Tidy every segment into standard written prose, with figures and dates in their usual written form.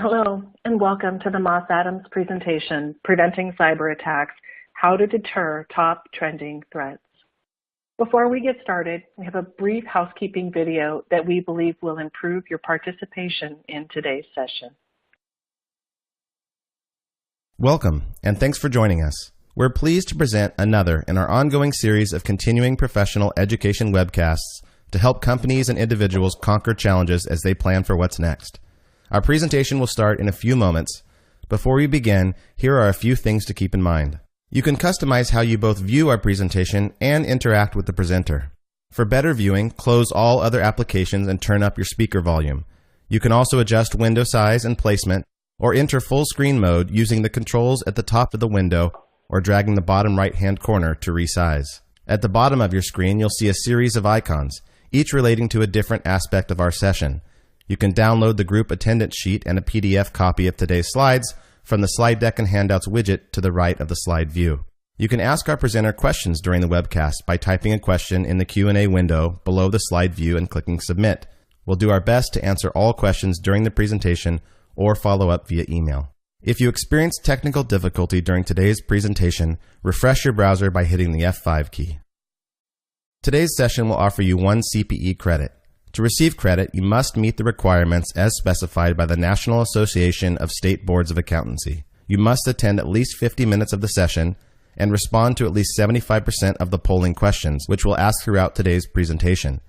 Hello, and welcome to the Moss Adams presentation, Preventing Cyber Attacks, How to Deter Top Trending Threats. Before we get started, we have a brief housekeeping video that we believe will improve your participation in today's session. Welcome, and thanks for joining us. We're pleased to present another in our ongoing series of continuing professional education webcasts to help companies and individuals conquer challenges as they plan for what's next. Our presentation will start in a few moments. Before we begin, here are a few things to keep in mind. You can customize how you both view our presentation and interact with the presenter. For better viewing, close all other applications and turn up your speaker volume. You can also adjust window size and placement or enter full screen mode using the controls at the top of the window or dragging the bottom right-hand corner to resize. At the bottom of your screen, you'll see a series of icons, each relating to a different aspect of our session. You can download the group attendance sheet and a PDF copy of today's slides from the slide deck and handouts widget to the right of the slide view. You can ask our presenter questions during the webcast by typing a question in the Q&A window below the slide view and clicking Submit. We'll do our best to answer all questions during the presentation or follow up via email. If you experience technical difficulty during today's presentation, refresh your browser by hitting the F5 key. Today's session will offer you 1 CPE credit. To receive credit, you must meet the requirements as specified by the National Association of State Boards of Accountancy. You must attend at least 50 minutes of the session and respond to at least 75% of the polling questions, which we'll ask throughout today's presentation.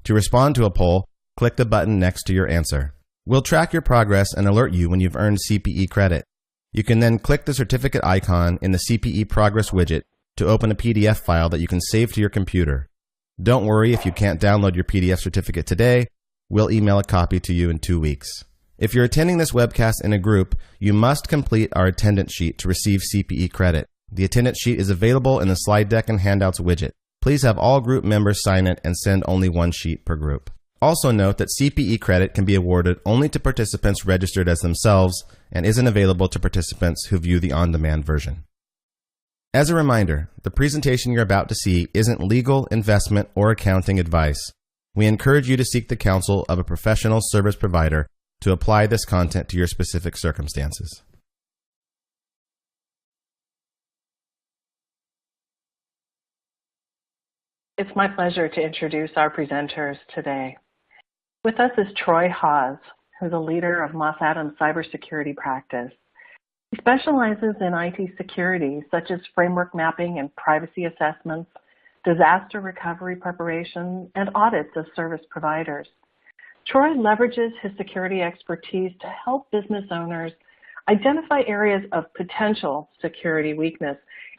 To respond to a poll, click the button next to your answer. We'll track your progress and alert you when you've earned CPE credit. You can then click the certificate icon in the CPE Progress widget to open a PDF file that you can save to your computer. Don't worry if you can't download your PDF certificate today. We'll email a copy to you in 2 weeks. If you're attending this webcast in a group, you must complete our attendance sheet to receive CPE credit. The attendance sheet is available in the slide deck and handouts widget. Please have all group members sign it and send only 1 sheet per group. Also note that CPE credit can be awarded only to participants registered as themselves and isn't available to participants who view the on-demand version. As a reminder, the presentation you're about to see isn't legal, investment, or accounting advice. We encourage you to seek the counsel of a professional service provider to apply this content to your specific circumstances. It's my pleasure to introduce our presenters today. With us is Troy Hawes, who's a leader of Moss Adams cybersecurity practice. He specializes in IT security, such as framework mapping and privacy assessments, disaster recovery preparation, and audits of service providers. Troy leverages his security expertise to help business owners identify areas of potential security weakness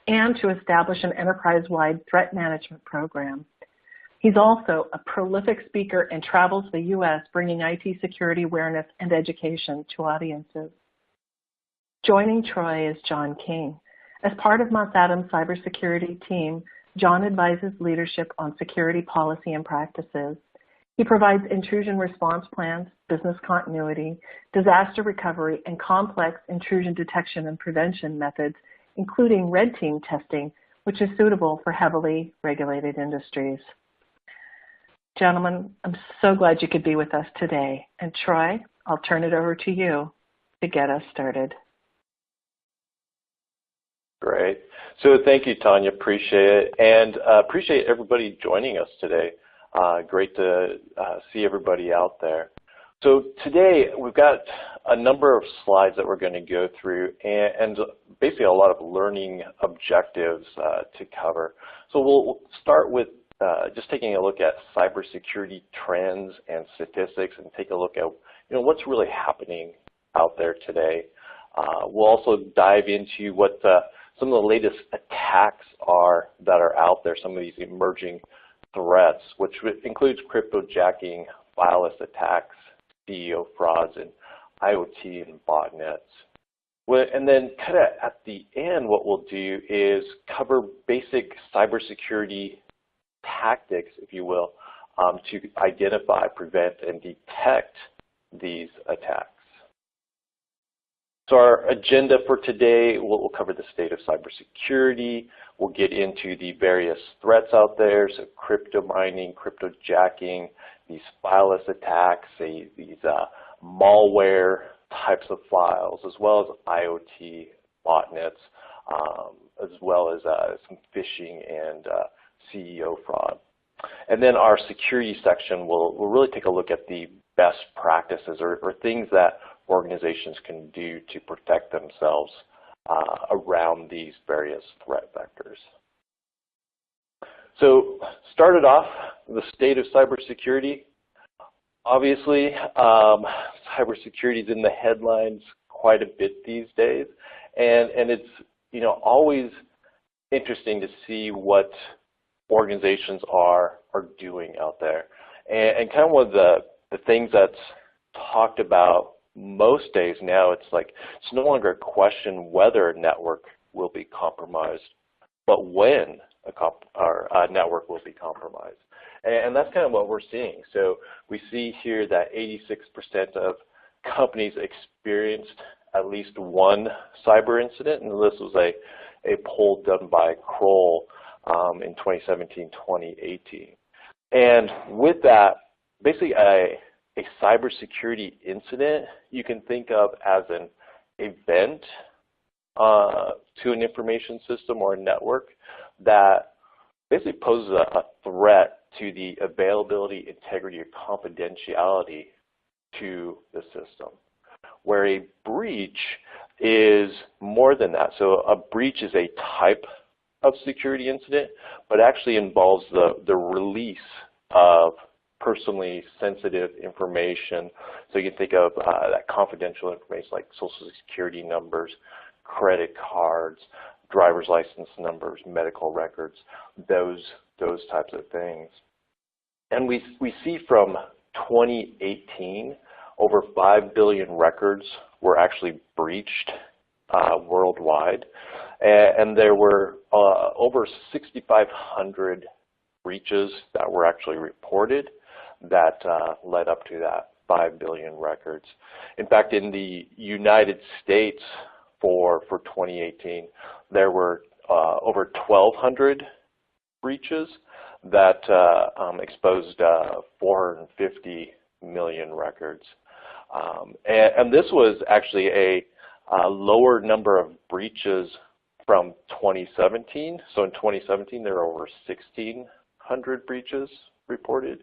and to establish an enterprise-wide threat management program. He's also a prolific speaker and travels the U.S. bringing IT security awareness and education to audiences. Joining Troy is John King. As part of Moss Adams' cybersecurity team, John advises leadership on security policy and practices. He provides intrusion response plans, business continuity, disaster recovery, and complex intrusion detection and prevention methods, including red team testing, which is suitable for heavily regulated industries. Gentlemen, I'm so glad you could be with us today. And Troy, I'll turn it over to you to get us started. Great. So thank you, Tanya. Appreciate it. And appreciate everybody joining us today. Great to see everybody out there. So today we've got a number of slides that we're going to go through and basically a lot of learning objectives to cover. So we'll start with just taking a look at cybersecurity trends and statistics and take a look at what's really happening out there today. We'll also dive into what some of the latest attacks are that are out there, some of these emerging threats, which includes cryptojacking, fileless attacks, CEO frauds, and IoT and botnets. And then kind of at the end, what we'll do is cover basic cybersecurity tactics, if you will, to identify, prevent, and detect these attacks. So our agenda for today, we'll cover the state of cybersecurity. We'll get into the various threats out there, so cryptomining, cryptojacking, these fileless attacks, these malware types of files, as well as IoT botnets, as well as some phishing and CEO fraud. And then our security section will really take a look at the best practices or things that organizations can do to protect themselves around these various threat vectors. So started off the state of cybersecurity. Obviously, cybersecurity is in the headlines quite a bit these days, and it's always interesting to see what organizations are doing out there. And kind of one of the things that's talked about most days now, it's like it's no longer a question whether a network will be compromised, but when a network will be compromised. And that's kind of what we're seeing. So we see here that 86% of companies experienced at least one cyber incident, and this was a poll done by Kroll in 2017-2018. And with that, basically a cybersecurity incident you can think of as an event to an information system or a network that basically poses a threat to the availability, integrity, or confidentiality to the system. Where a breach is more than that. So a breach is a type of security incident, but actually involves the release of personally sensitive information. So you can think of that confidential information like social security numbers, credit cards, driver's license numbers, medical records, those types of things. And we see from 2018, over 5 billion records were actually breached worldwide. And there were over 6,500 breaches that were actually reported that led up to that 5 billion records. In fact, in the United States for 2018, there were over 1,200 breaches that exposed 450 million records. And this was actually a lower number of breaches from 2017. So in 2017, there were over 1,600 breaches reported.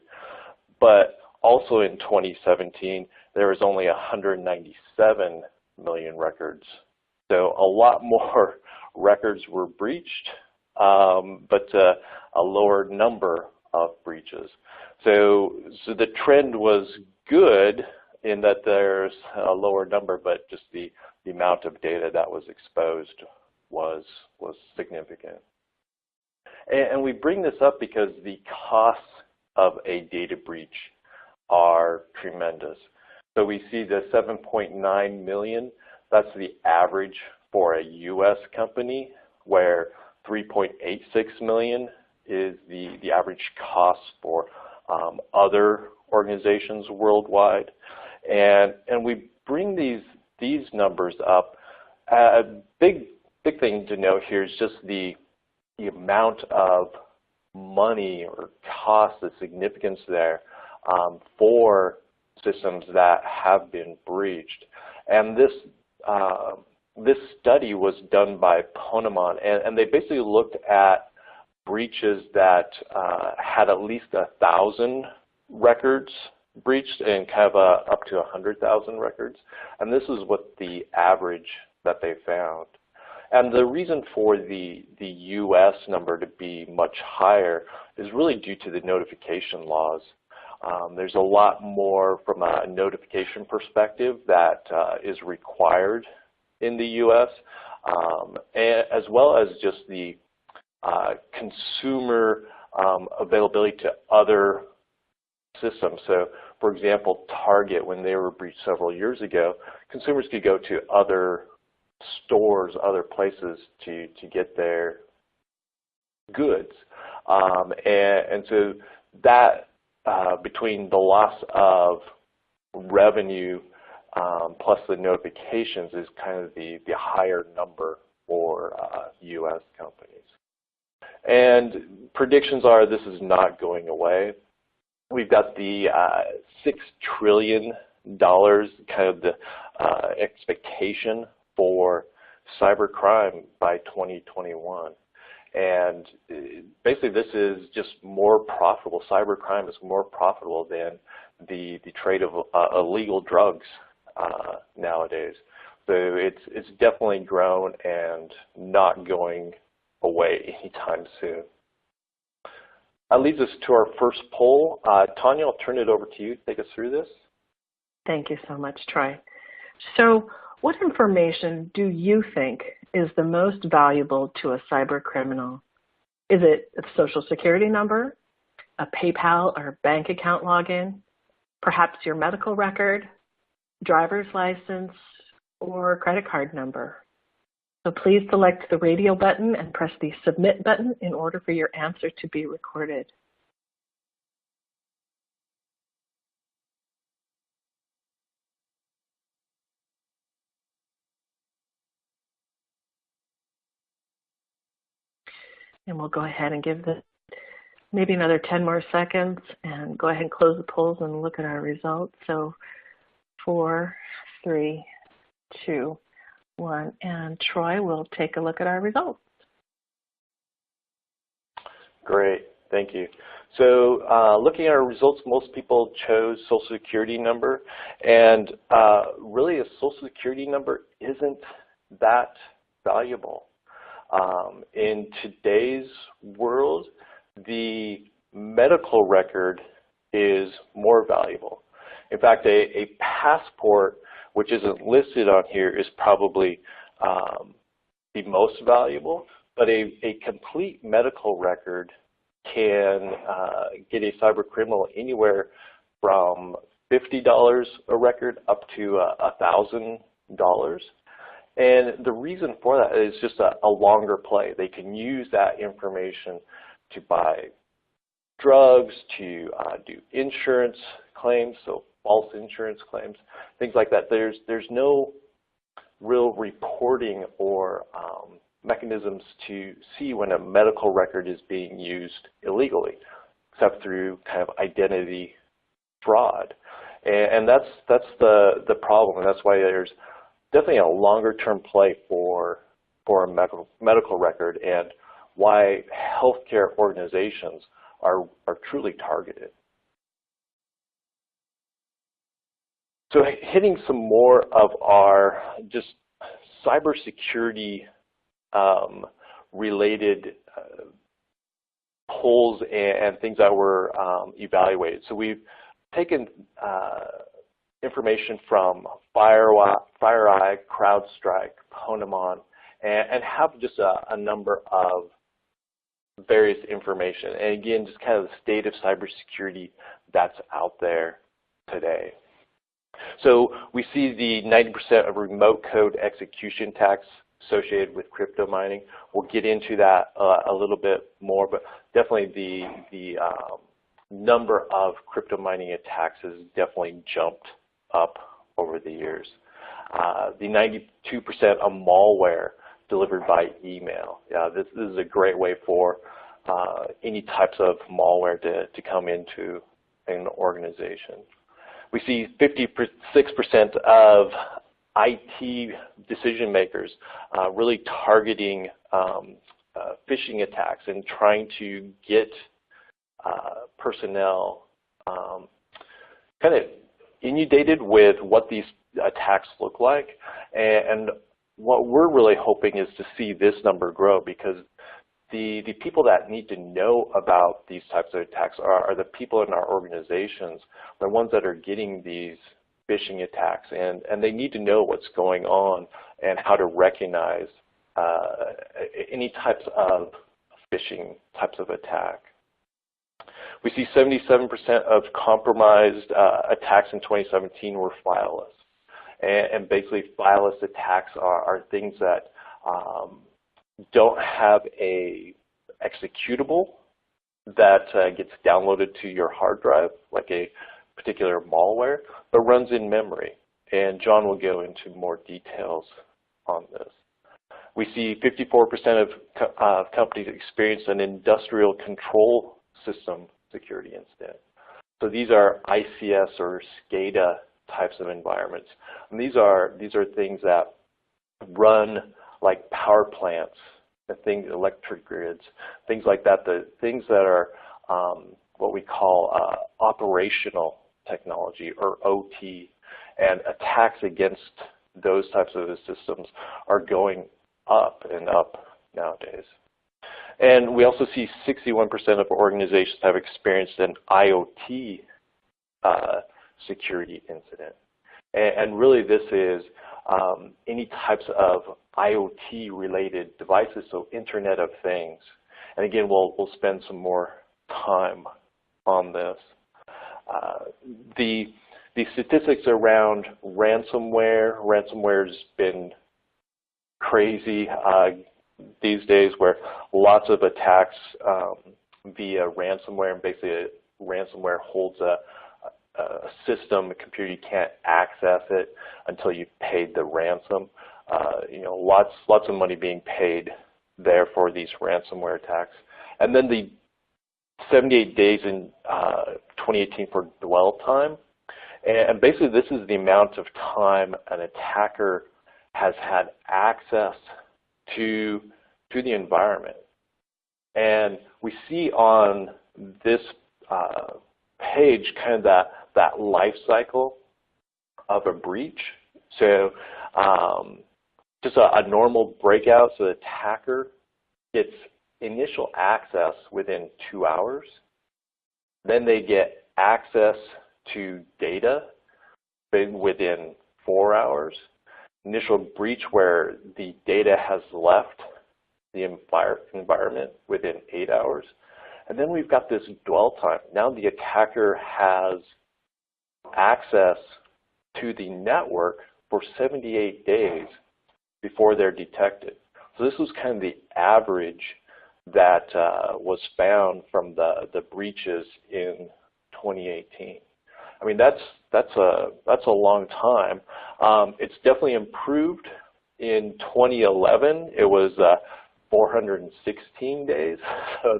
But also in 2017, there was only 197 million records. So a lot more records were breached, but a lower number of breaches. So the trend was good in that there's a lower number, but just the amount of data that was exposed was significant. And we bring this up because the costs of a data breach are tremendous. So we see the 7.9 million, that's the average for a US company, where 3.86 million is the average cost for other organizations worldwide. And we bring these numbers up. A big thing to note here is just the amount of money or cost, the significance there for systems that have been breached. And this study was done by Ponemon, and they basically looked at breaches that had at least 1,000 records breached and kind of up to 100,000 records. And this is what the average that they found. And the reason for the US number to be much higher is really due to the notification laws. There's a lot more from a notification perspective that is required in the US, as well as just the consumer availability to other systems. So, for example, Target, when they were breached several years ago, consumers could go to other stores, other places to get their goods. And so that, between the loss of revenue plus the notifications, is kind of the higher number for US companies. And predictions are this is not going away. We've got the $6 trillion kind of expectation for cybercrime by 2021. And basically this is just more profitable. Cybercrime is more profitable than the trade of illegal drugs nowadays. So it's definitely grown and not going away anytime soon. That leads us to our first poll. Tanya, I'll turn it over to you to take us through this. Thank you so much, Troy. So what information do you think is the most valuable to a cyber criminal? Is it a social security number, a PayPal or bank account login, perhaps your medical record, driver's license, or credit card number? So please select the radio button and press the submit button in order for your answer to be recorded. And we'll go ahead and give this maybe another 10 more seconds and go ahead and close the polls and look at our results. So 4, 3, 2, 1, and Troy will take a look at our results. Great, thank you. So looking at our results, most people chose Social Security number, and really a Social Security number isn't that valuable. In today's world, the medical record is more valuable. In fact, a passport, which isn't listed on here, is probably the most valuable, but a complete medical record can get a cyber criminal anywhere from $50 a record up to $1,000. And the reason for that is just a longer play. They can use that information to buy drugs, to do insurance claims, so false insurance claims, things like that. There's no real reporting or mechanisms to see when a medical record is being used illegally, except through kind of identity fraud. And that's the problem, and that's why there's definitely a longer-term play for a medical record, and why healthcare organizations are truly targeted. So hitting some more of our just cybersecurity related polls and things that were evaluated. So we've taken information from FireEye, CrowdStrike, Ponemon, and have just a number of various information. And again, just kind of the state of cybersecurity that's out there today. So we see the 90% of remote code execution attacks associated with crypto mining. We'll get into that a little bit more, but definitely the number of crypto mining attacks has definitely jumped up over the years. The 92% of malware delivered by email. This is a great way for any types of malware to come into an organization. We see 56% of IT decision makers really targeting phishing attacks and trying to get personnel kind of inundated with what these attacks look like. And what we're really hoping is to see this number grow, because the people that need to know about these types of attacks are the people in our organizations, the ones that are getting these phishing attacks, and they need to know what's going on and how to recognize any types of phishing types of attack. We see 77% of compromised attacks in 2017 were fileless. And basically fileless attacks are things that don't have a executable that gets downloaded to your hard drive, like a particular malware, but runs in memory. And John will go into more details on this. We see 54% of companies experience an industrial control system security incident. So these are ICS or SCADA types of environments. And these are things that run like power plants, electric grids, things like that, the things that are what we call operational technology, or OT, and attacks against those types of systems are going up and up nowadays. And we also see 61% of organizations have experienced an IoT security incident. And really this is any types of IoT-related devices, so Internet of Things. And again, we'll spend some more time on this. The statistics around ransomware's been crazy these days, where lots of attacks via ransomware, and basically ransomware holds a system, a computer, you can't access it until you've paid the ransom. You know, lots of money being paid there for these ransomware attacks. And then the 78 days in 2018 for dwell time. And basically this is the amount of time an attacker has had access to the environment. And we see on this page kind of that life cycle of a breach. So just a normal breakout, so the attacker gets initial access within 2 hours. Then they get access to data within 4 hours. Initial breach where the data has left the environment within 8 hours. And then we've got this dwell time. Now the attacker has access to the network for 78 days before they're detected. So this was kind of the average that was found from the breaches in 2018. I mean, that's a long time. It's definitely improved. In 2011, it was 416 days. So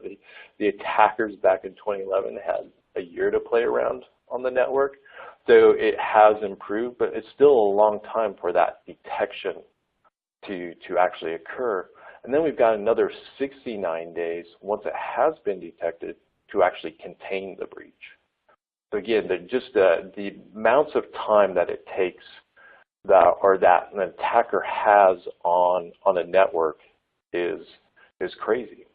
the attackers back in 2011 had a year to play around on the network. So it has improved, but it's still a long time for that detection to actually occur. And then we've got another 69 days once it has been detected to actually contain the breach. So again, the amounts of time that it takes that an attacker has on a network is crazy.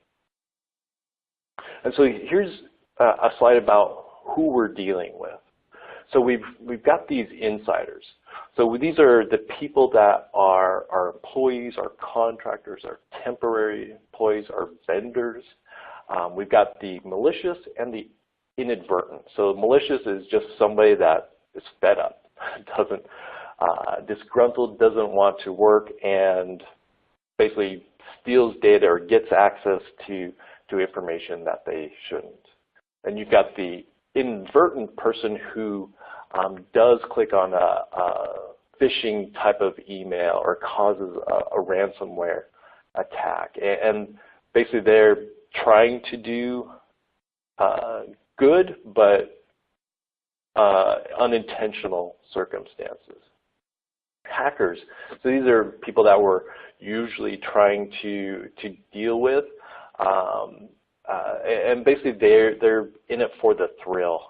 And so here's a slide about who we're dealing with. So we've got these insiders. So these are the people that are our employees, our contractors, our temporary employees, our vendors. We've got the malicious and the inadvertent. So malicious is just somebody that is fed up, disgruntled, doesn't want to work, and basically steals data or gets access to information that they shouldn't. And you've got the inadvertent person who does click on a phishing type of email or causes a ransomware attack. And basically they're trying to do good, but unintentional circumstances. Hackers, so these are people that we're usually trying to deal with, and basically they're in it for the thrill.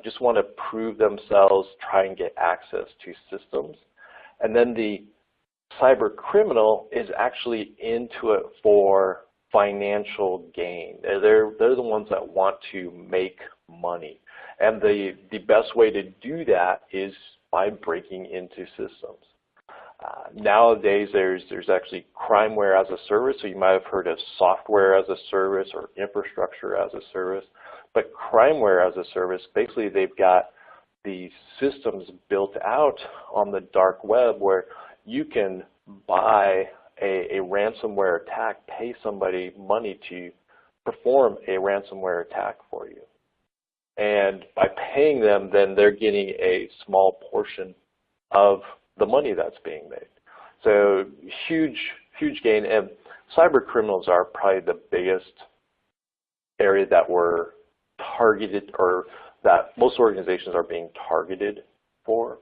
Just want to prove themselves, try and get access to systems. And then the cyber criminal is actually into it for financial gain. They're the ones that want to make money. And the best way to do that is by breaking into systems. Nowadays, there's actually crimeware as a service, so you might have heard of software as a service or infrastructure as a service. But crimeware as a service, basically they've got these systems built out on the dark web where you can buy a ransomware attack, pay somebody money to perform a ransomware attack for you. And by paying them, then they're getting a small portion of the money that's being made. So huge gain. And cyber criminals are probably the biggest area that we're targeted, or that most organizations are being targeted for.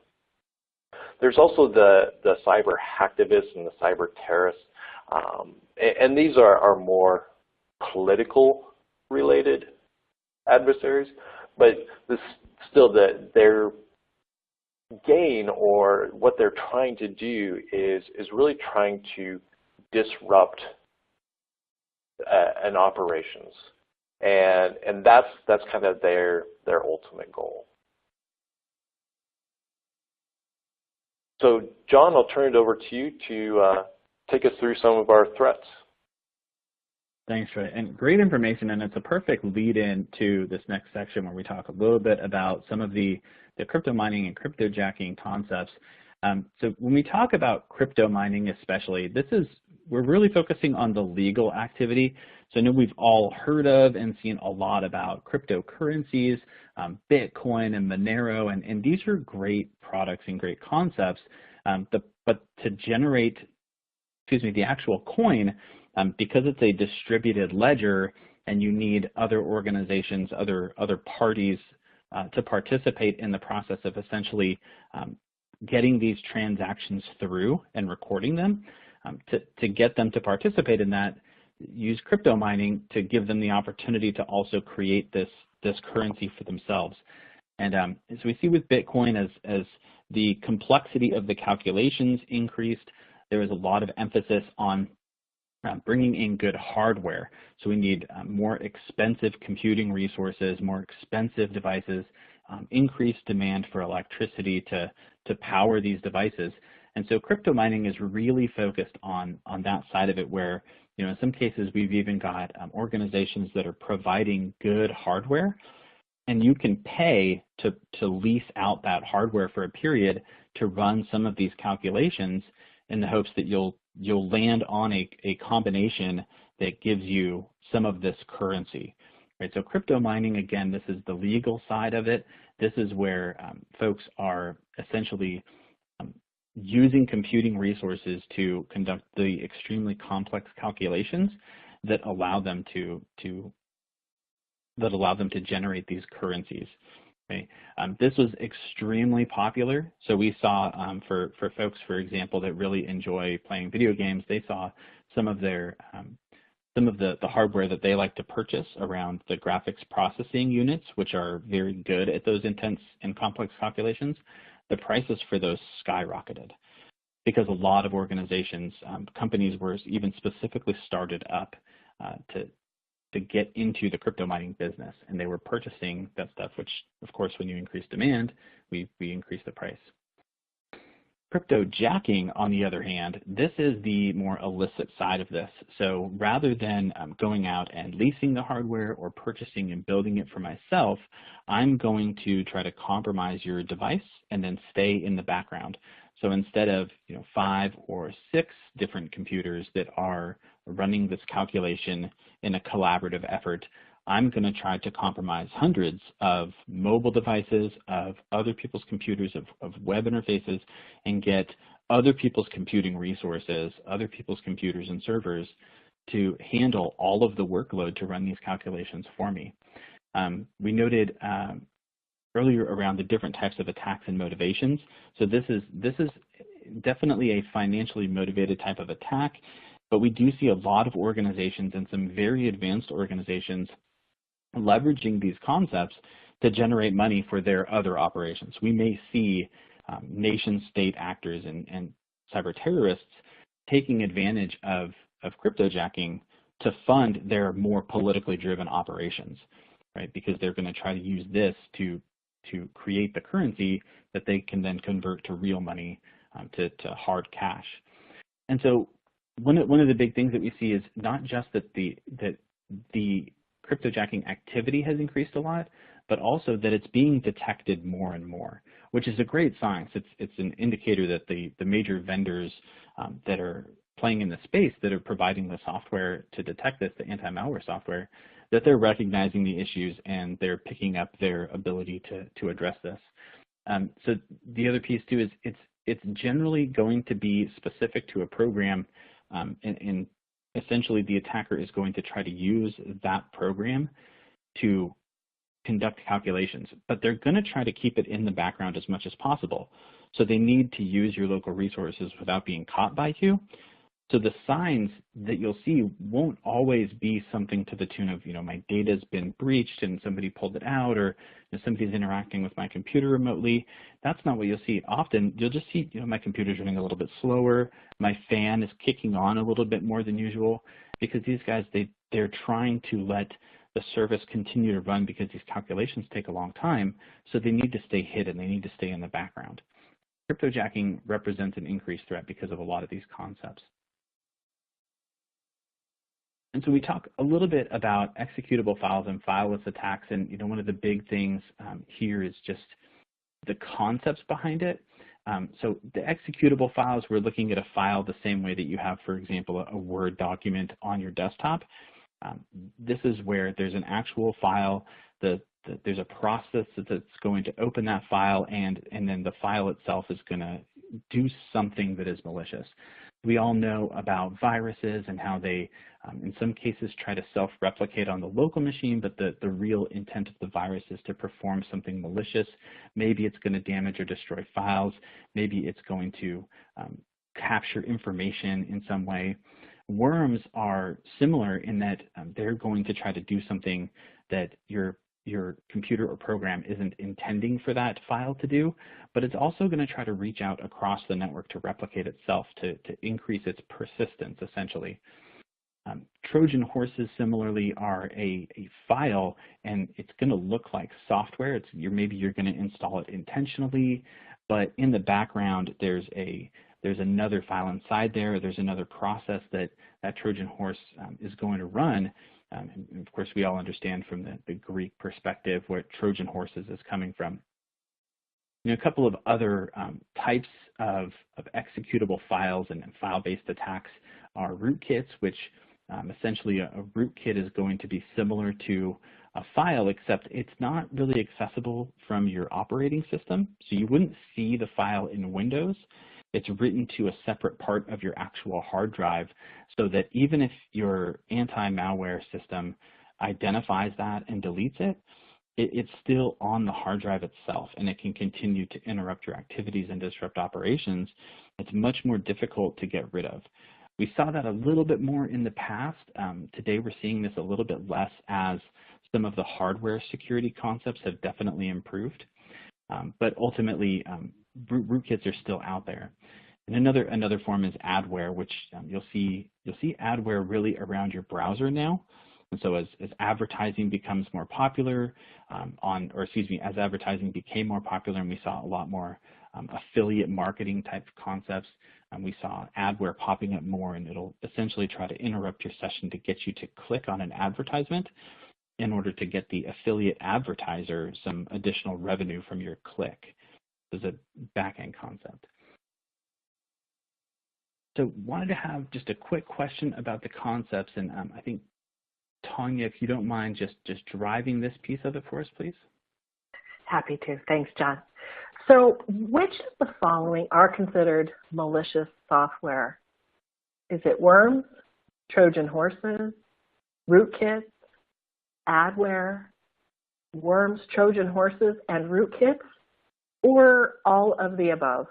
there's also the cyber hacktivists and the cyber terrorists, and these are more political related adversaries, but still their gain, or what they're trying to do, is really trying to disrupt an operations, and that's kind of their ultimate goal. So John, I'll turn it over to you to take us through some of our threats. Thanks, Troy, and great information, and it's a perfect lead-in to this next section where we talk a little bit about some of the crypto mining and cryptojacking concepts. So when we talk about crypto mining especially, we're really focusing on the legal activity. So I know we've all heard of and seen a lot about cryptocurrencies, Bitcoin and Monero, and these are great products and great concepts, but to generate, the actual coin, because it's a distributed ledger and you need other organizations, other parties to participate in the process of essentially getting these transactions through and recording them, to get them to participate in that, use crypto mining to give them the opportunity to also create this currency for themselves. And so we see with Bitcoin, as the complexity of the calculations increased, there was a lot of emphasis on bringing in good hardware. So we need more expensive computing resources, more expensive devices, increased demand for electricity to power these devices. And so crypto mining is really focused on that side of it, where in some cases we've even got organizations that are providing good hardware, and you can pay to lease out that hardware for a period to run some of these calculations in the hopes that you'll land on a combination that gives you some of this currency. Right? So crypto mining, again, this is the legal side of it. This is where folks are essentially using computing resources to conduct the extremely complex calculations that allow them to generate these currencies. Okay. This was extremely popular. So we saw for folks, for example, that really enjoy playing video games, they saw some of the hardware that they like to purchase around the graphics processing units, which are very good at those intense and complex calculations. The prices for those skyrocketed because a lot of organizations, companies were even specifically started up to get into the crypto mining business, and they were purchasing that stuff, which of course when you increase demand, we increase the price. Cryptojacking, on the other hand, this is the more illicit side of this. So rather than going out and leasing the hardware or purchasing and building it for myself, I'm going to try to compromise your device and then stay in the background. So instead of 5 or 6 different computers that are running this calculation in a collaborative effort, I'm going to try to compromise hundreds of mobile devices, of other people's computers, of web interfaces, and get other people's computing resources, other people's computers and servers to handle all of the workload to run these calculations for me. We noted earlier around the different types of attacks and motivations. So this is definitely a financially motivated type of attack, but we do see a lot of organizations and some very advanced organizations leveraging these concepts to generate money for their other operations. We may see nation-state actors and cyber terrorists taking advantage of cryptojacking to fund their more politically driven operations, right? Because they're going to try to use this to create the currency that they can then convert to real money, to hard cash. And so one of the big things that we see is not just that the cryptojacking activity has increased a lot, but also that it's being detected more and more, which is a great sign. It's an indicator that the major vendors that are playing in the space, that are providing the software to detect this, the anti-malware software, that they're recognizing the issues and they're picking up their ability to address this. So the other piece too is it's generally going to be specific to a program, and essentially the attacker is going to try to use that program to conduct calculations, but they're going to try to keep it in the background as much as possible. So they need to use your local resources without being caught by you. So the signs that you'll see won't always be something to the tune of, my data's been breached and somebody pulled it out, or somebody's interacting with my computer remotely. That's not what you'll see. Often you'll just see, my computer's running a little bit slower, my fan is kicking on a little bit more than usual, because these guys, they're trying to let the service continue to run because these calculations take a long time, so they need to stay hidden, they need to stay in the background. Cryptojacking represents an increased threat because of a lot of these concepts. And so we talk a little bit about executable files and fileless attacks, and one of the big things here is just the concepts behind it. So the executable files, we're looking at a file the same way that you have, for example, a Word document on your desktop. This is where there's an actual file, there's a process that's going to open that file, and then the file itself is going to do something that is malicious. We all know about viruses and how they, in some cases, try to self-replicate on the local machine, but the real intent of the virus is to perform something malicious. Maybe it's going to damage or destroy files. Maybe it's going to capture information in some way. Worms are similar in that they're going to try to do something that your computer or program isn't intending for that file to do, but it's also going to try to reach out across the network to replicate itself, to increase its persistence, essentially. Trojan horses, similarly, are a file, and it's going to look like software. Maybe you're going to install it intentionally, but in the background, there's another file inside there. There's another process that Trojan horse is going to run. And of course, we all understand from the Greek perspective where Trojan horses is coming from. A couple of other types of executable files and file-based attacks are rootkits, which essentially a rootkit is going to be similar to a file, except it's not really accessible from your operating system. So you wouldn't see the file in Windows. It's written to a separate part of your actual hard drive, so that even if your anti-malware system identifies that and deletes it, it's still on the hard drive itself, and it can continue to interrupt your activities and disrupt operations. It's much more difficult to get rid of. We saw that a little bit more in the past. Today we're seeing this a little bit less, as some of the hardware security concepts have definitely improved. But ultimately, rootkits are still out there. And another form is adware, which you'll see adware really around your browser now. And so as advertising becomes more popular, as advertising became more popular, and we saw a lot more affiliate marketing type concepts, we saw adware popping up more, and it'll essentially try to interrupt your session to get you to click on an advertisement in order to get the affiliate advertiser some additional revenue from your click. This is a back-end concept. So wanted to have just a quick question about the concepts, and I think, Tanya, if you don't mind just driving this piece of it for us, please. Happy to. Thanks, John. So which of the following are considered malicious software? Is it worms, Trojan horses, rootkits, adware, worms, Trojan horses, and rootkits, or all of the above?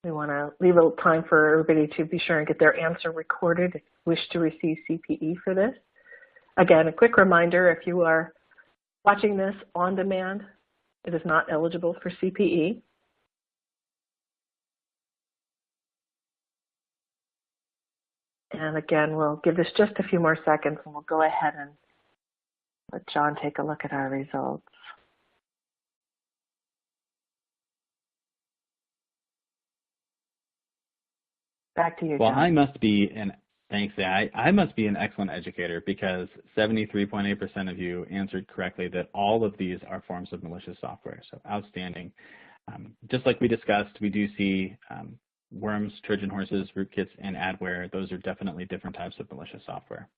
We want to leave a little time for everybody to be sure and get their answer recorded if you wish to receive CPE for this. Again, a quick reminder, if you are watching this on demand, it is not eligible for CPE. And again, we'll give this just a few more seconds, and we'll go ahead and let John take a look at our results. Back to you, John. Well, I must be an excellent educator, because 73.8% of you answered correctly that all of these are forms of malicious software. So outstanding. Just like we discussed, we do see worms, Trojan horses, rootkits, and adware. Those are definitely different types of malicious software.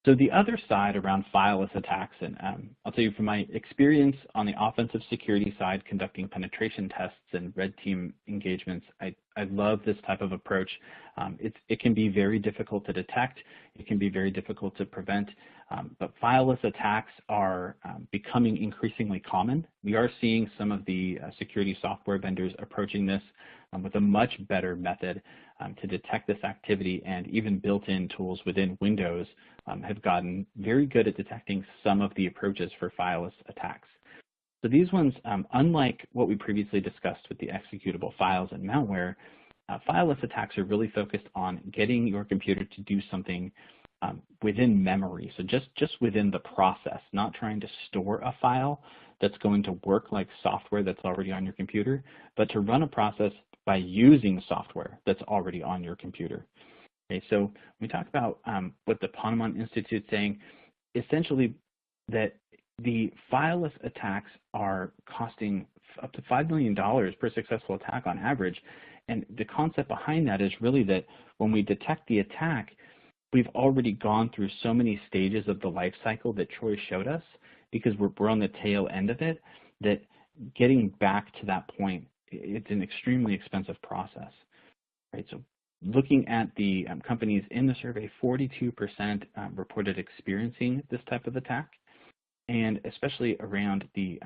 So the other side around fileless attacks, and I'll tell you from my experience on the offensive security side, conducting penetration tests and red team engagements, I love this type of approach. It can be very difficult to detect. It can be very difficult to prevent, but fileless attacks are becoming increasingly common. We are seeing some of the security software vendors approaching this with a much better method to detect this activity, and even built-in tools within Windows have gotten very good at detecting some of the approaches for fileless attacks. So these ones, unlike what we previously discussed with the executable files and malware, fileless attacks are really focused on getting your computer to do something within memory, so just within the process, not trying to store a file that's going to work like software that's already on your computer, but to run a process by using software that's already on your computer. Okay, so we talk about what the Ponemon Institute is saying, essentially that the fileless attacks are costing up to $5 million per successful attack on average. And the concept behind that is really that when we detect the attack, we've already gone through so many stages of the life cycle that Troy showed us, because we're on the tail end of it, that getting back to that point, it's an extremely expensive process. Right? So looking at the companies in the survey, 42% reported experiencing this type of attack, and especially around the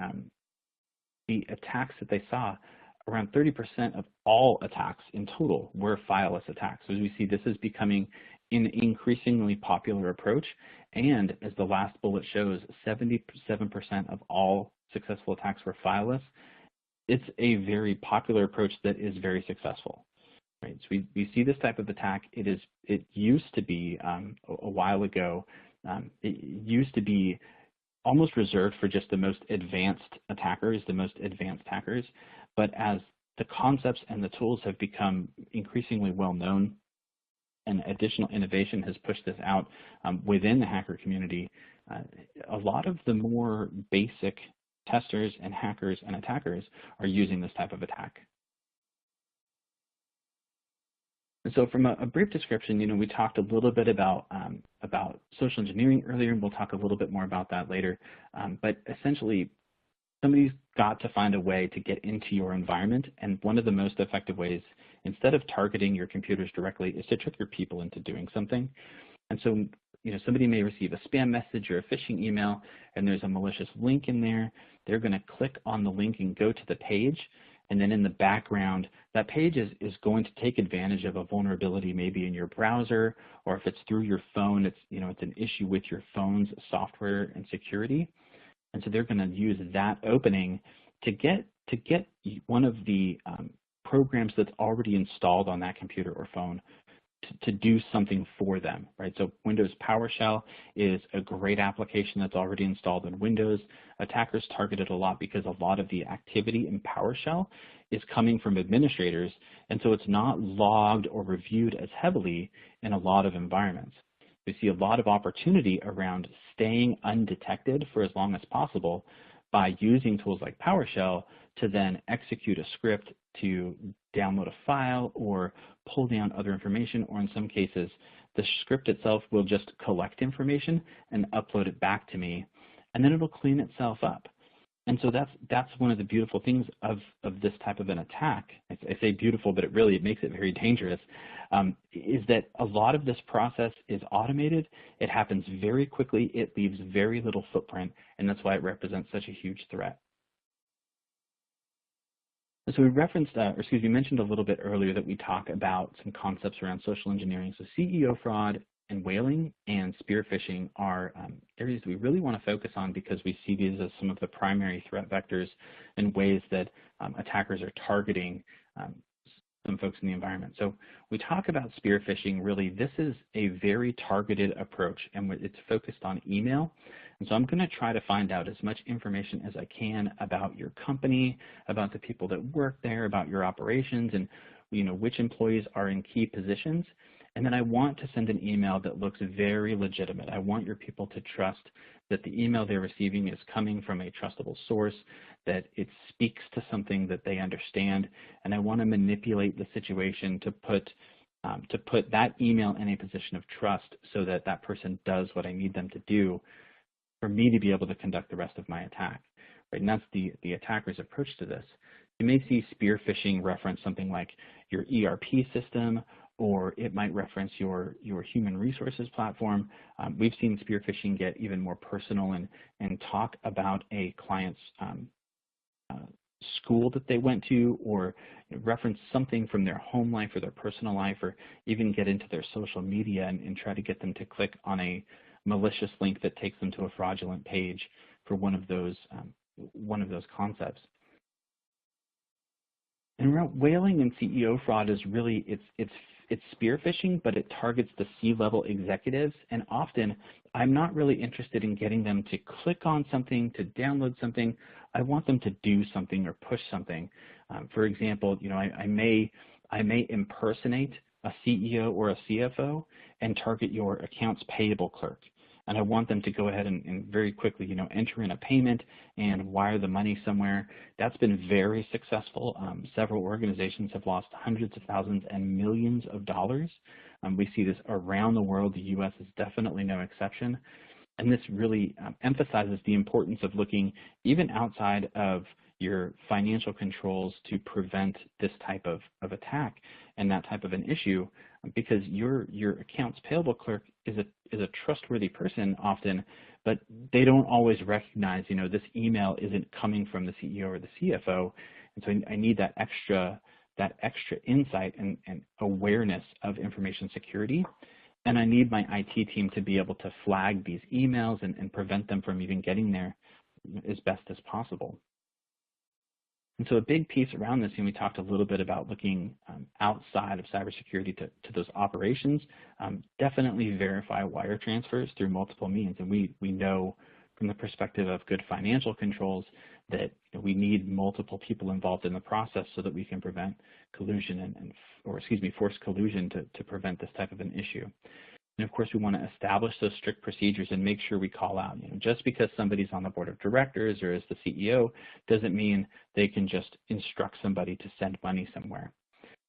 attacks that they saw, around 30% of all attacks in total were fileless attacks. So as we see, this is becoming an increasingly popular approach, and as the last bullet shows, 77% of all successful attacks were fileless. It's a very popular approach that is very successful. Right? So we see this type of attack. It used to be a while ago. It used to be almost reserved for just the most advanced attackers, the most advanced hackers. But as the concepts and the tools have become increasingly well known, and additional innovation has pushed this out within the hacker community, a lot of the more basic testers and hackers and attackers are using this type of attack. And so from a brief description, we talked a little bit about social engineering earlier, and we'll talk a little bit more about that later. But essentially, somebody's got to find a way to get into your environment, and one of the most effective ways, instead of targeting your computers directly, is to trick your people into doing something. And so, somebody may receive a spam message or a phishing email, and there's a malicious link in there. They're going to click on the link and go to the page, and then in the background, that page is going to take advantage of a vulnerability maybe in your browser, or if it's through your phone, it's an issue with your phone's software and security. And so they're going to use that opening to get one of the programs that's already installed on that computer or phone to do something for them, right? So Windows PowerShell is a great application that's already installed in Windows. Attackers target it a lot because a lot of the activity in PowerShell is coming from administrators, and so it's not logged or reviewed as heavily in a lot of environments. We see a lot of opportunity around staying undetected for as long as possible by using tools like PowerShell to then execute a script to download a file or pull down other information, or in some cases, the script itself will just collect information and upload it back to me, and then it'll clean itself up. And so that's one of the beautiful things of this type of an attack. I say beautiful, but it makes it very dangerous, is that a lot of this process is automated. It happens very quickly. It leaves very little footprint, and that's why it represents such a huge threat. And so we mentioned a little bit earlier that we talk about some concepts around social engineering. So CEO fraud and whaling and spear phishing are areas that we really want to focus on, because we see these as some of the primary threat vectors and ways that attackers are targeting some folks in the environment. So we talk about spear phishing. Really, this is a very targeted approach, and it's focused on email. And so I'm going to try to find out as much information as I can about your company, about the people that work there, about your operations, and which employees are in key positions. And then I want to send an email that looks very legitimate. I want your people to trust that the email they're receiving is coming from a trustable source, that it speaks to something that they understand, and I want to manipulate the situation to put to put that email in a position of trust so that that person does what I need them to do for me to be able to conduct the rest of my attack. Right? And that's the attacker's approach to this. You may see spear phishing reference something like your ERP system, or it might reference your human resources platform. We've seen spear phishing get even more personal and talk about a client's school that they went to, or reference something from their home life or their personal life, or even get into their social media and try to get them to click on a malicious link that takes them to a fraudulent page for one of those concepts. And whaling and CEO fraud is really, it's spear phishing, but it targets the C-level executives, and often I'm not really interested in getting them to click on something, to download something. I want them to do something or push something. For example, I may impersonate a CEO or a CFO and target your accounts payable clerk. And I want them to go ahead and very quickly, enter in a payment and wire the money somewhere. That's been very successful. Several organizations have lost hundreds of thousands and millions of dollars. We see this around the world. The U.S. is definitely no exception. And this really emphasizes the importance of looking even outside of your financial controls to prevent this type of attack and that type of an issue, because your accounts payable clerk is a trustworthy person often, but they don't always recognize, this email isn't coming from the CEO or the CFO, and so I need that extra insight and awareness of information security, and I need my IT team to be able to flag these emails and prevent them from even getting there as best as possible. And so a big piece around this, and we talked a little bit about looking outside of cybersecurity to those operations, definitely verify wire transfers through multiple means. And we know from the perspective of good financial controls that we need multiple people involved in the process so that we can prevent collusion forced collusion to prevent this type of an issue. And of course, we want to establish those strict procedures and make sure we call out. Just because somebody's on the board of directors or is the CEO doesn't mean they can just instruct somebody to send money somewhere.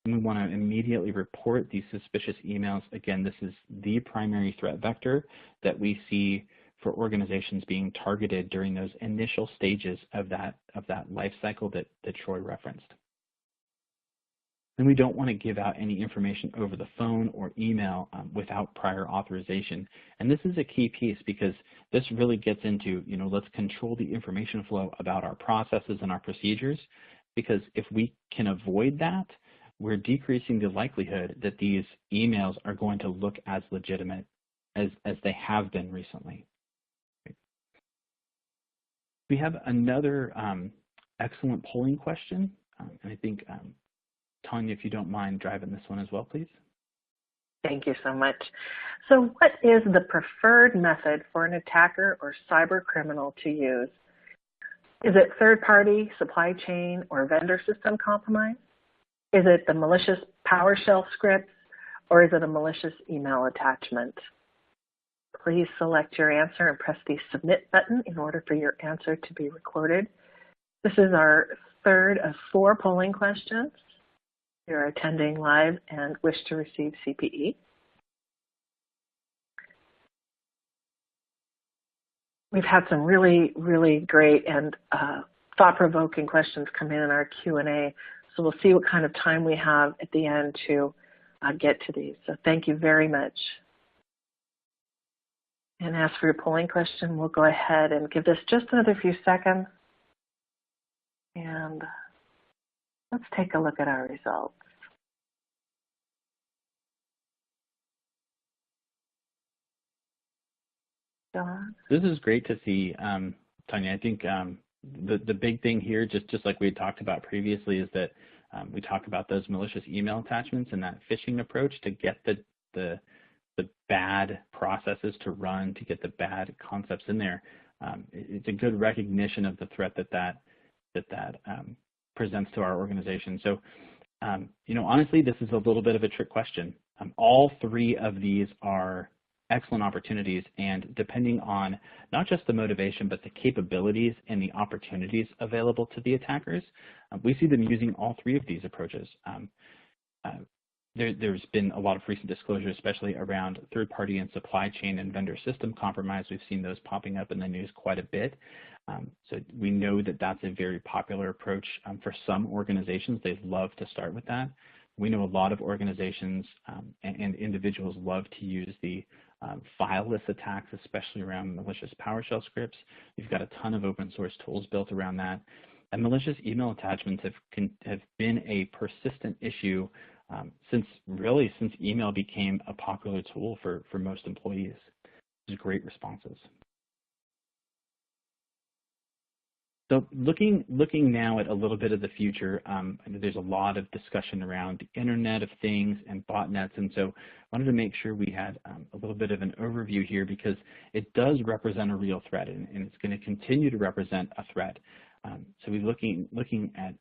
And we want to immediately report these suspicious emails. Again, this is the primary threat vector that we see for organizations being targeted during those initial stages of that life cycle that Troy referenced. And we don't want to give out any information over the phone or email without prior authorization. And this is a key piece because this really gets into, let's control the information flow about our processes and our procedures, because if we can avoid that, we're decreasing the likelihood that these emails are going to look as legitimate as they have been recently. We have another excellent polling question, and I think Tanya, if you don't mind driving this one as well, please. Thank you so much. So what is the preferred method for an attacker or cyber criminal to use? Is it third-party, supply chain, or vendor system compromise? Is it the malicious PowerShell scripts, or is it a malicious email attachment? Please select your answer and press the Submit button in order for your answer to be recorded. This is our third of 4 polling questions. You're attending live and wish to receive CPE. We've had some really, really great and thought-provoking questions come in our Q&A, so we'll see what kind of time we have at the end to get to these. So thank you very much. And as for your polling question, we'll go ahead and give this just another few seconds. And let's take a look at our results. John? This is great to see, Tanya. I think the big thing here, just like we had talked about previously, is that we talk about those malicious email attachments and that phishing approach to get the bad processes to run, to get the bad concepts in there. It's a good recognition of the threat that presents to our organization. So, honestly, this is a little bit of a trick question. All 3 of these are excellent opportunities, and depending on not just the motivation, but the capabilities and the opportunities available to the attackers, we see them using all 3 of these approaches. there's been a lot of recent disclosure, especially around third-party and supply chain and vendor system compromise. We've seen those popping up in the news quite a bit. So we know that that's a very popular approach for some organizations. They love to start with that. We know a lot of organizations and individuals love to use the fileless attacks, especially around malicious PowerShell scripts. We've got a ton of open source tools built around that. And malicious email attachments have been a persistent issue since email became a popular tool for most employees. There's great responses. So looking now at a little bit of the future, there's a lot of discussion around the Internet of Things and botnets, and so I wanted to make sure we had a little bit of an overview here because it does represent a real threat, and it's going to continue to represent a threat. So we're looking at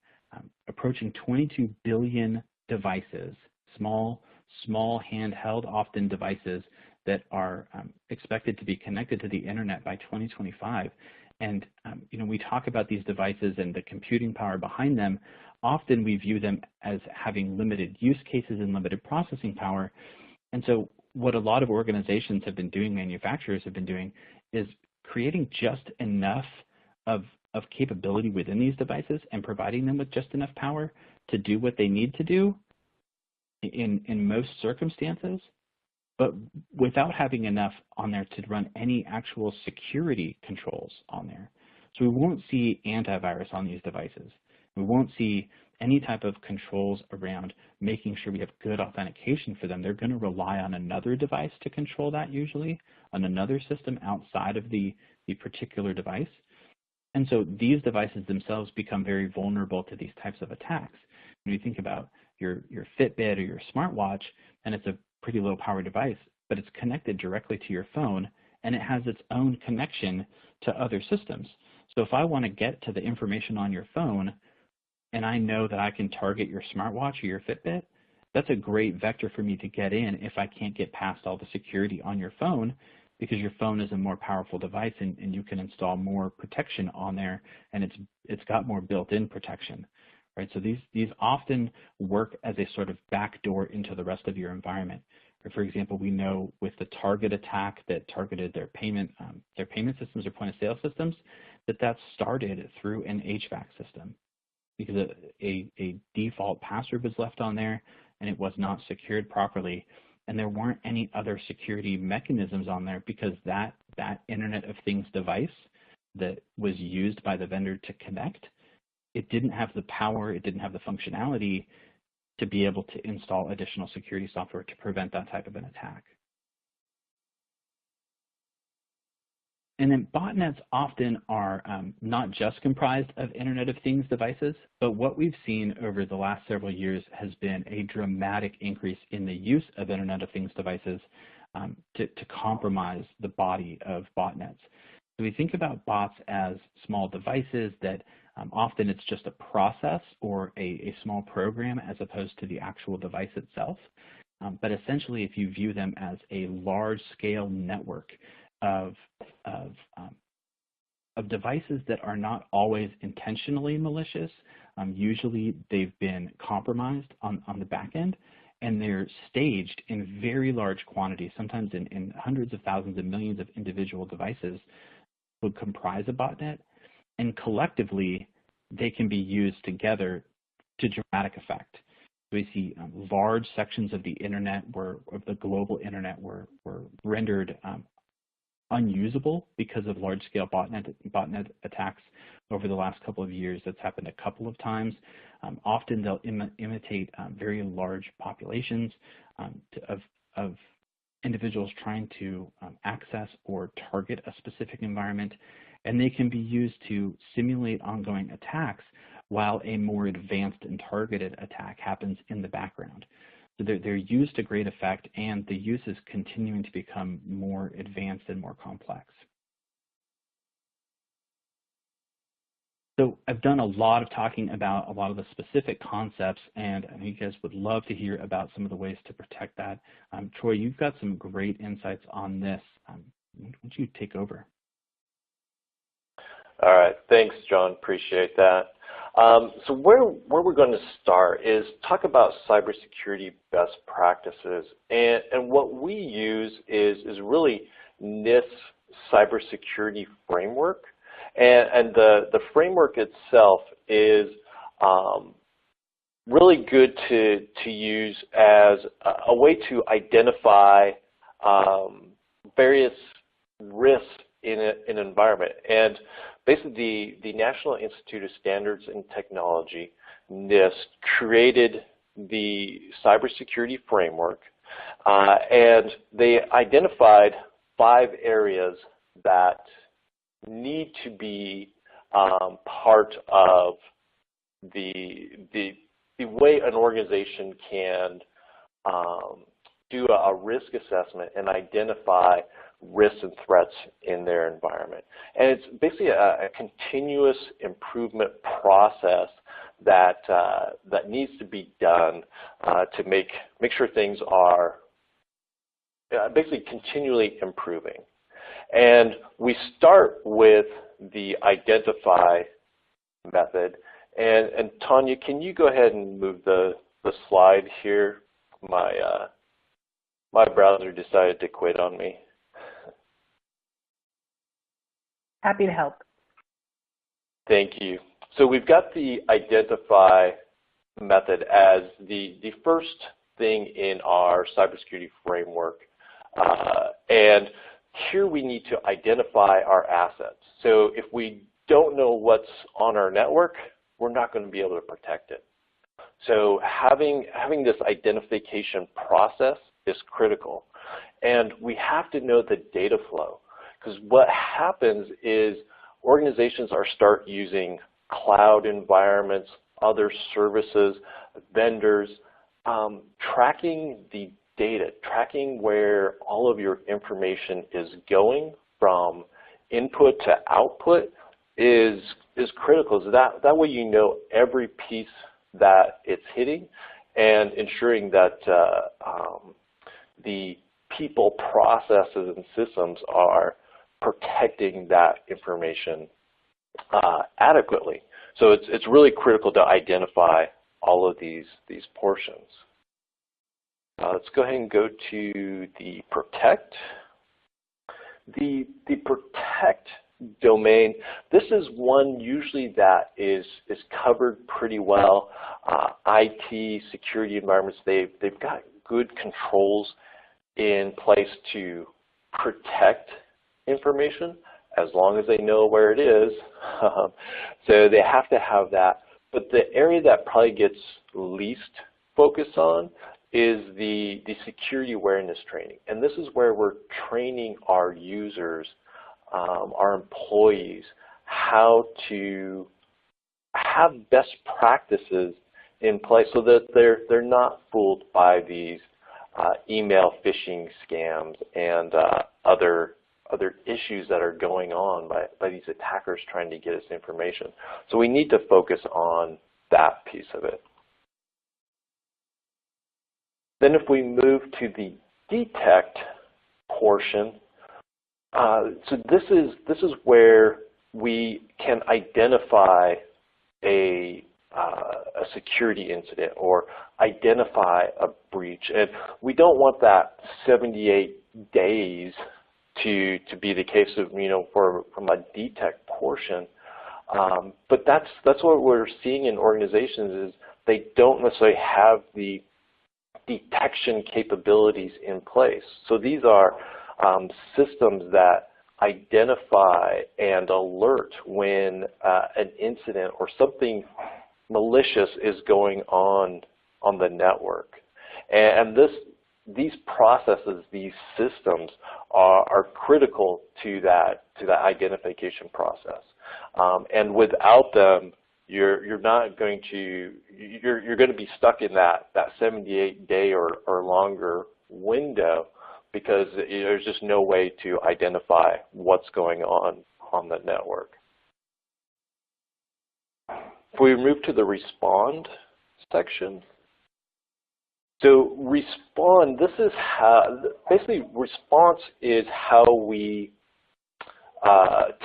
approaching 22 billion devices, small handheld, often devices that are expected to be connected to the Internet by 2025. And we talk about these devices and the computing power behind them. Often we view them as having limited use cases and limited processing power. And so what a lot of organizations have been doing, manufacturers have been doing, is creating just enough of capability within these devices and providing them with just enough power to do what they need to do in most circumstances, but without having enough on there to run any actual security controls on there. So we won't see antivirus on these devices. We won't see any type of controls around making sure we have good authentication for them. They're going to rely on another device to control that, usually on another system outside of the particular device. And so these devices themselves become very vulnerable to these types of attacks. When you think about your Fitbit or your smartwatch, and it's a pretty low power device, but it's connected directly to your phone, and it has its own connection to other systems. So if I want to get to the information on your phone, and I know that I can target your smartwatch or your Fitbit, that's a great vector for me to get in if I can't get past all the security on your phone, because your phone is a more powerful device and you can install more protection on there, and it's got more built-in protection. Right, so these often work as a sort of backdoor into the rest of your environment. Or for example, we know with the Target attack that targeted their payment systems or point-of-sale systems, that started through an HVAC system because a default password was left on there and it was not secured properly, and there weren't any other security mechanisms on there because that Internet of Things device that was used by the vendor to connect, it didn't have the power, it didn't have the functionality to be able to install additional security software to prevent that type of an attack. And then botnets often are not just comprised of Internet of Things devices, but what we've seen over the last several years has been a dramatic increase in the use of Internet of Things devices to compromise the body of botnets. So we think about bots as small devices that often it's just a process or a small program as opposed to the actual device itself. But essentially, if you view them as a large-scale network of devices that are not always intentionally malicious, usually they've been compromised on the back end, and they're staged in very large quantities, sometimes in hundreds of thousands and millions of individual devices would comprise a botnet. And collectively, they can be used together to dramatic effect. We see large sections of the internet, of the global internet, were rendered unusable because of large-scale botnet attacks over the last couple of years. That's happened a couple of times. Often they'll imitate very large populations of individuals trying to access or target a specific environment, and they can be used to simulate ongoing attacks while a more advanced and targeted attack happens in the background. So they're used to great effect, and the use is continuing to become more advanced and more complex. So I've done a lot of talking about a lot of the specific concepts, and I know you guys would love to hear about some of the ways to protect that. Troy, you've got some great insights on this. Why don't you take over? All right, thanks, John. Appreciate that. So where we're going to start is talk about cybersecurity best practices, and what we use is really NIST's cybersecurity framework, and the framework itself is really good to use as a way to identify various risks in an environment. And basically, the National Institute of Standards and Technology, NIST, created the cybersecurity framework, and they identified 5 areas that need to be part of the way an organization can do a risk assessment and identify risks and threats in their environment. And it's basically a continuous improvement process that needs to be done to make sure things are basically continually improving. And we start with the identify method. And Tanya, can you go ahead and move the slide here? My browser decided to quit on me. Happy to help. Thank you. So we've got the identify method as the first thing in our cybersecurity framework. And here we need to identify our assets. So if we don't know what's on our network, we're not going to be able to protect it. So having this identification process is critical. And we have to know the data flow, because what happens is organizations start using cloud environments, other services, vendors, tracking the data, tracking where all of your information is going from input to output is critical. So that way you know every piece that it's hitting, and ensuring that the people, processes, and systems are protecting that information adequately. So it's really critical to identify all of these portions. Let's go ahead and go to the protect. The protect domain, this is one usually that is covered pretty well. IT security environments, they've got good controls in place to protect information as long as they know where it is. So they have to have that. But the area that probably gets least focus on is the security awareness training. And this is where we're training our users, our employees, how to have best practices in place so that they're not fooled by these email phishing scams and other issues that are going on by these attackers trying to get us information. So we need to focus on that piece of it. Then if we move to the detect portion, so this is where we can identify a security incident or identify a breach, and we don't want that 78 days to be the case of from a detect portion. But that's what we're seeing in organizations is they don't necessarily have the detection capabilities in place. So these are systems that identify and alert when an incident or something malicious is going on the network. And these processes, these systems are critical to that identification process. And without them, you're going to be stuck in that 78-day or longer window, because there's just no way to identify what's going on the network. If we move to the respond section. So respond, this is how, basically response is how we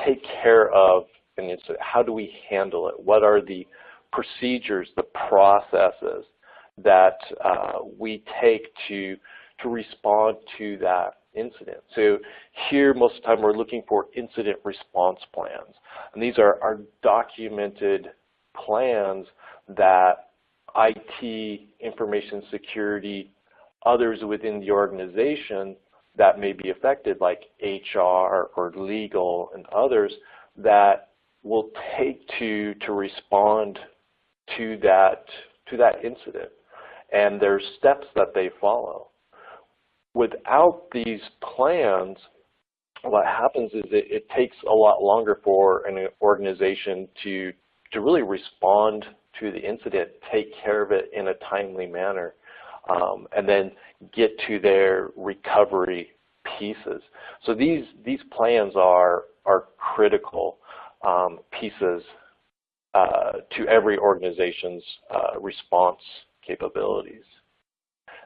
take care of an incident. How do we handle it? What are the procedures, the processes that we take to respond to that incident. So here, most of the time, we're looking for incident response plans. And these are documented plans that IT, information security, others within the organization that may be affected, like HR or legal and others, that will take to respond to that incident. And there's steps that they follow. Without these plans, what happens is it takes a lot longer for an organization to really respond to the incident, take care of it in a timely manner, and then get to their recovery pieces. So these plans are critical pieces to every organization's response capabilities.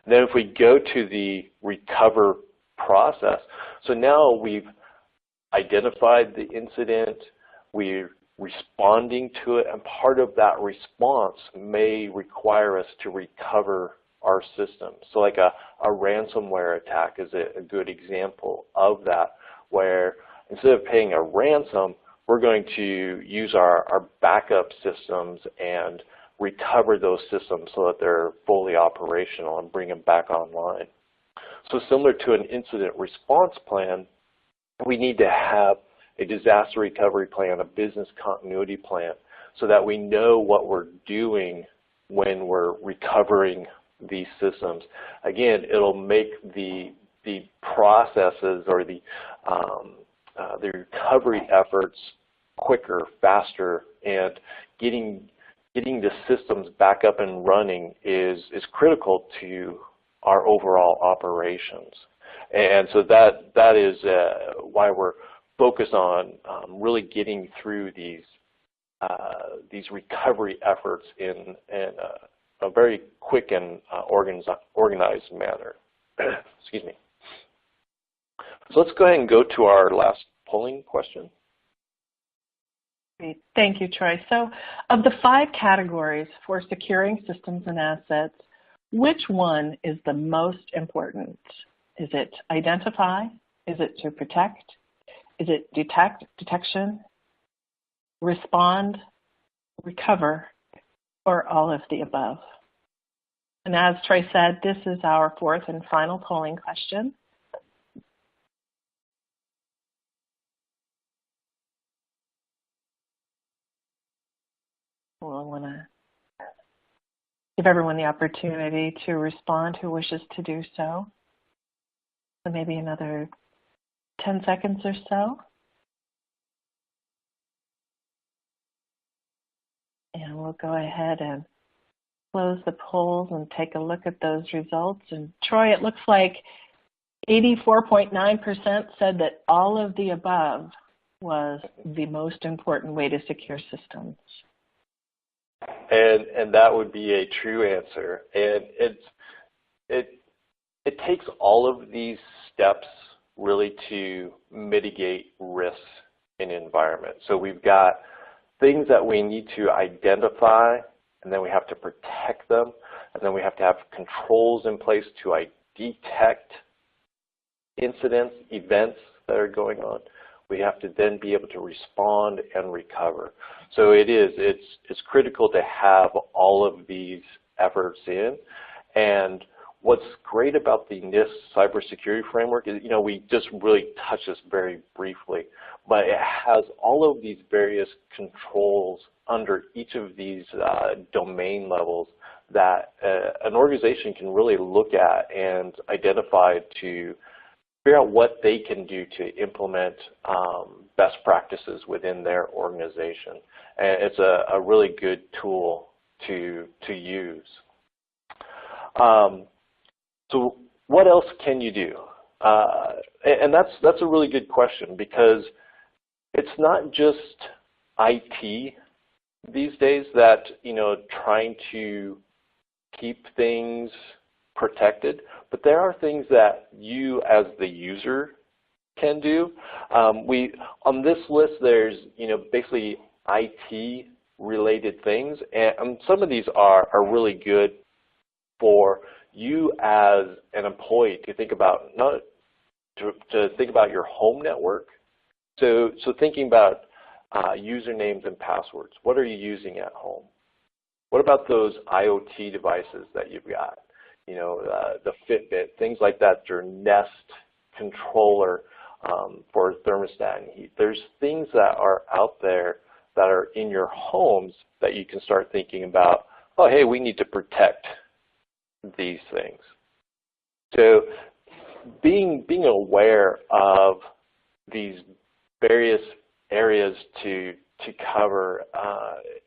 And then if we go to the recover process, so now we've identified the incident, we're responding to it, and part of that response may require us to recover our system. So like a ransomware attack is a good example of that, where instead of paying a ransom, we're going to use our backup systems and recover those systems so that they're fully operational and bring them back online. So similar to an incident response plan, we need to have a disaster recovery plan, a business continuity plan, so that we know what we're doing when we're recovering these systems. Again, it'll make the processes or the recovery efforts quicker, faster, and getting the systems back up and running is critical to our overall operations. And so that is why we're focused on really getting through these recovery efforts in a very quick and organized manner. Excuse me. So let's go ahead and go to our last polling question. Great. Thank you, Troy. So of the 5 categories for securing systems and assets, which one is the most important? Is it identify? Is it to protect? Is it detection, respond, recover, or all of the above? And as Troy said, this is our 4th and final polling question. We'll want to give everyone the opportunity to respond who wishes to do so. So maybe another 10 seconds or so. And we'll go ahead and close the polls and take a look at those results. And Troy, it looks like 84.9% said that all of the above was the most important way to secure systems. And that would be a true answer. And it takes all of these steps really to mitigate risks in an environment. So we've got things that we need to identify, and then we have to protect them, and then we have to have controls in place to detect incidents, events that are going on. We have to then be able to respond and recover. So it's critical to have all of these efforts in. And what's great about the NIST cybersecurity framework is, we just really touched this very briefly, but it has all of these various controls under each of these domain levels that an organization can really look at and identify to figure out what they can do to implement best practices within their organization. And it's a really good tool to use. So what else can you do? And that's a really good question, because it's not just IT these days that, trying to keep things protected, but there are things that you as the user can do. On this list, there's basically IT related things, and some of these are really good for you as an employee to think about, not to think about your home network. So thinking about usernames and passwords. What are you using at home? What about those IoT devices that you've got? You know, the Fitbit, things like that, your Nest controller for thermostat and heat. There's things that are out there that are in your homes that you can start thinking about, oh, hey, we need to protect these things. So being aware of these various areas to cover,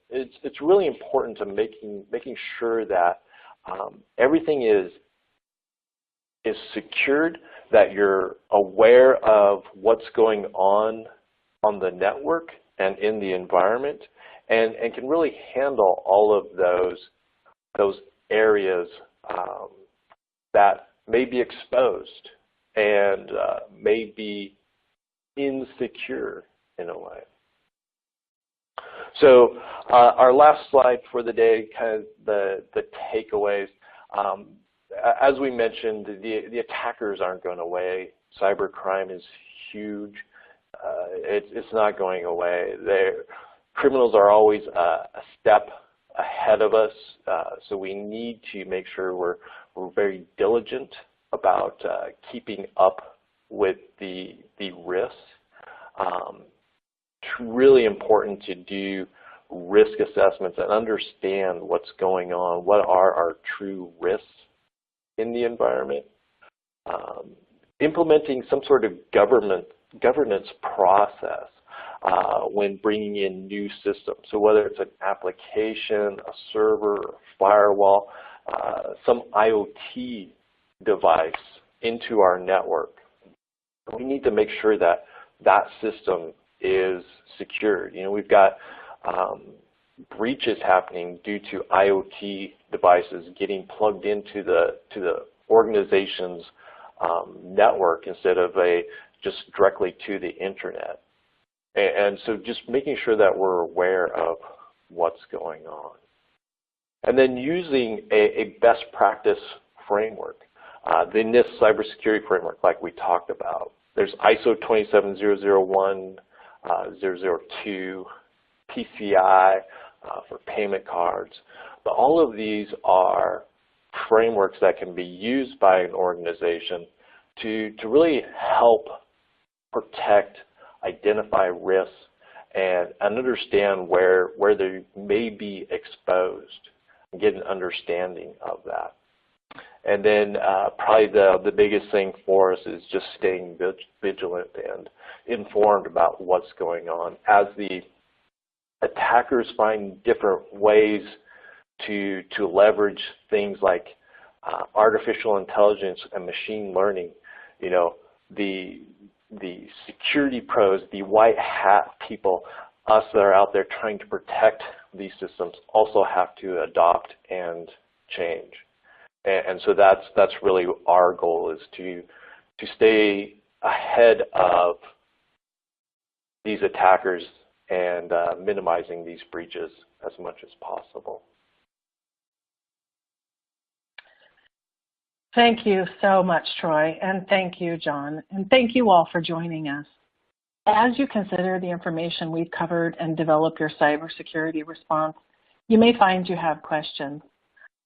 it's really important to making sure that everything is secured, that you're aware of what's going on the network and in the environment, and can really handle all of those areas that may be exposed and may be insecure in a way. So our last slide for the day, kind of the takeaways. As we mentioned, the attackers aren't going away. Cybercrime is huge. It's not going away. Criminals are always a step ahead of us, so we need to make sure we're very diligent about keeping up with the risks. It's really important to do risk assessments and understand what's going on, what are our true risks in the environment. Implementing some sort of governance process when bringing in new systems. So whether it's an application, a server, a firewall, some IoT device into our network, we need to make sure that that system is secured. You know, we've got breaches happening due to IoT devices getting plugged into the organization's network instead of just directly to the internet. And so just making sure that we're aware of what's going on. And then using a best practice framework. The NIST cybersecurity framework, like we talked about. There's ISO 27001, 002, PCI for payment cards. But all of these are frameworks that can be used by an organization to really help protect, identify risks, and understand where they may be exposed and get an understanding of that. And then probably the biggest thing for us is just staying vigilant and informed about what's going on. As the attackers find different ways to leverage things like artificial intelligence and machine learning, you know, the security pros, the white hat people, us that are out there trying to protect these systems also have to adopt and change. And so that's really our goal, is to stay ahead of these attackers and minimizing these breaches as much as possible. Thank you so much, Troy, and thank you, John, and thank you all for joining us. As you consider the information we've covered and develop your cybersecurity response, you may find you have questions.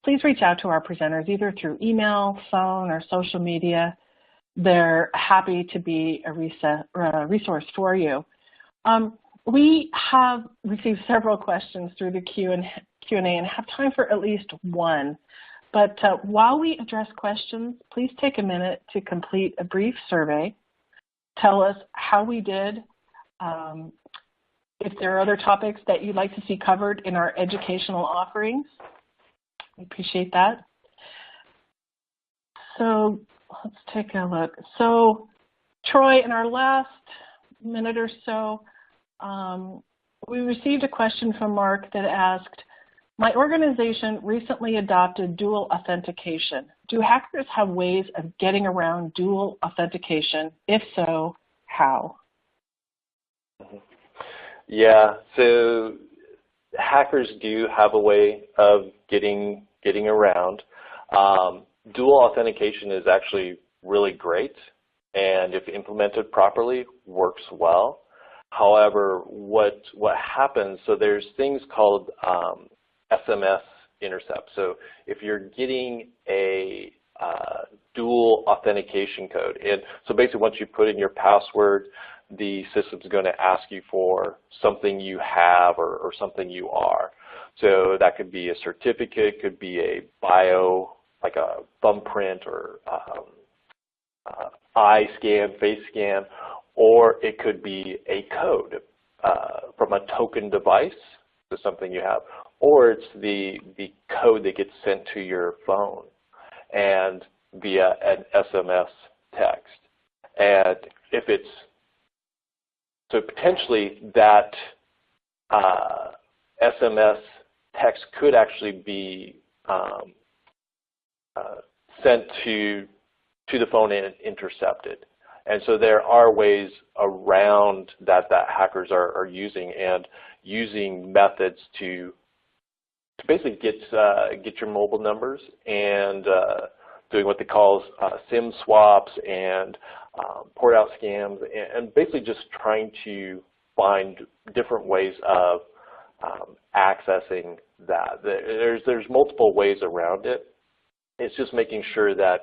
Please reach out to our presenters either through email, phone, or social media. They're happy to be a resource for you. We have received several questions through the Q&A and have time for at least one. But while we address questions, please take a minute to complete a brief survey. Tell us how we did, if there are other topics that you'd like to see covered in our educational offerings. We appreciate that. So let's take a look. So Troy, in our last minute or so, we received a question from Mark that asked, my organization recently adopted dual authentication. Do hackers have ways of getting around dual authentication? If so, how? Yeah, so hackers do have a way of getting around. Dual authentication is actually really great, and if implemented properly, works well. However, what happens, so there's things called SMS intercept. So if you're getting a dual authentication code, and so basically once you put in your password, the system's going to ask you for something you have or something you are. So that could be a certificate, could be a bio, like a thumbprint or eye scan, face scan, or it could be a code from a token device, so something you have, or it's the code that gets sent to your phone and via an SMS text. And if it's, so potentially that SMS text could actually be sent to the phone and intercepted. And so there are ways around that hackers are using, and using methods to basically get your mobile numbers, and doing what they call SIM swaps and port out scams, and basically just trying to find different ways of accessing that. There's multiple ways around it. It's just making sure that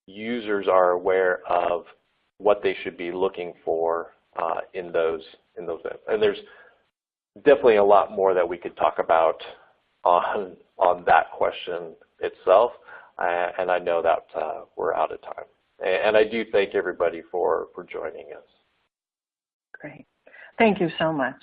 users are aware of what they should be looking for in those. And there's definitely a lot more that we could talk about on that question itself. And I know that we're out of time. And I do thank everybody for joining us. Great. Thank you so much.